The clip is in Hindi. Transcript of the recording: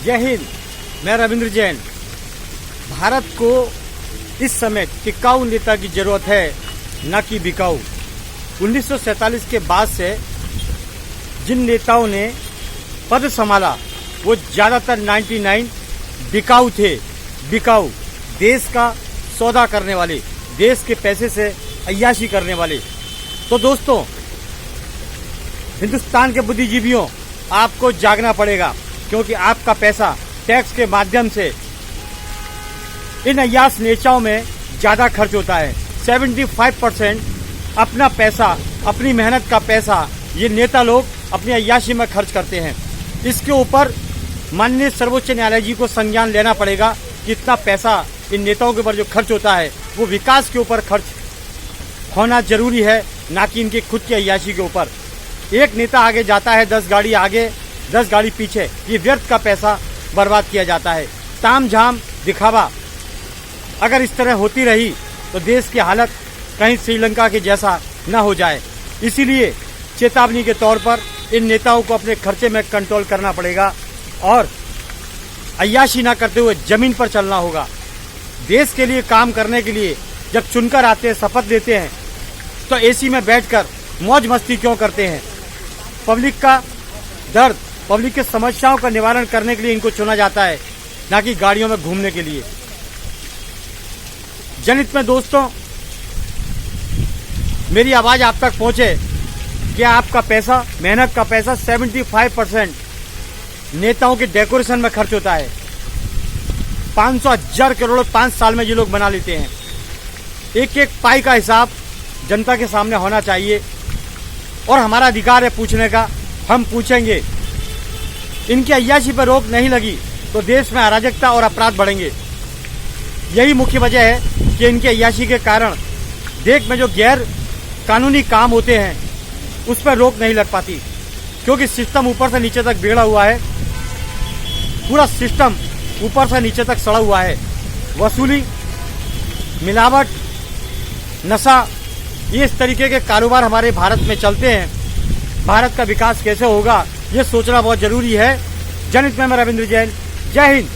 जय हिंद। मैं रविंद्र जैन। भारत को इस समय टिकाऊ नेता की जरूरत है, न कि बिकाऊ। 1947 के बाद से जिन नेताओं ने पद संभाला वो ज्यादातर 99 बिकाऊ थे। बिकाऊ, देश का सौदा करने वाले, देश के पैसे से अय्याशी करने वाले। तो दोस्तों, हिंदुस्तान के बुद्धिजीवियों, आपको जागना पड़ेगा, क्योंकि आपका पैसा टैक्स के माध्यम से इन अय्याश नेताओं में ज्यादा खर्च होता है। 75% अपना पैसा, अपनी मेहनत का पैसा ये नेता लोग अपनी अय्याशी में खर्च करते हैं। इसके ऊपर माननीय सर्वोच्च न्यायालय जी को संज्ञान लेना पड़ेगा कि इतना पैसा इन नेताओं के ऊपर जो खर्च होता है वो विकास के ऊपर खर्च होना जरूरी है, ना कि इनकी खुद की अय्याशी के ऊपर। एक नेता आगे जाता है, 10 गाड़ी आगे 10 गाड़ी पीछे, ये व्यर्थ का पैसा बर्बाद किया जाता है। ताम झाम दिखावा अगर इस तरह होती रही तो देश की हालत कहीं श्रीलंका के जैसा न हो जाए। इसीलिए चेतावनी के तौर पर इन नेताओं को अपने खर्चे में कंट्रोल करना पड़ेगा और अय्याशी न करते हुए जमीन पर चलना होगा। देश के लिए काम करने के लिए जब चुनकर आते हैं, शपथ लेते हैं, तो एसी में बैठकर मौज मस्ती क्यों करते हैं? पब्लिक का दर्द, पब्लिक की समस्याओं का निवारण करने के लिए इनको चुना जाता है, न कि गाड़ियों में घूमने के लिए। जनहित में दोस्तों, मेरी आवाज आप तक पहुंचे कि आपका पैसा, मेहनत का पैसा 75% नेताओं के डेकोरेशन में खर्च होता है। 500,000 करोड़ 5 साल में ये लोग बना लेते हैं। एक एक पाई का हिसाब जनता के सामने होना चाहिए और हमारा अधिकार है पूछने का, हम पूछेंगे। इनकी अय्याशी पर रोक नहीं लगी तो देश में अराजकता और अपराध बढ़ेंगे। यही मुख्य वजह है कि इनकी अय्याशी के कारण देश में जो गैर कानूनी काम होते हैं उस पर रोक नहीं लग पाती, क्योंकि सिस्टम ऊपर से नीचे तक बिगड़ा हुआ है। पूरा सिस्टम ऊपर से नीचे तक सड़ा हुआ है। वसूली, मिलावट, नशा, ये इस तरीके के कारोबार हमारे भारत में चलते हैं। भारत का विकास कैसे होगा ये सोचना बहुत जरूरी है। जनहित में मैं रविंद्र जैन। जय हिंद।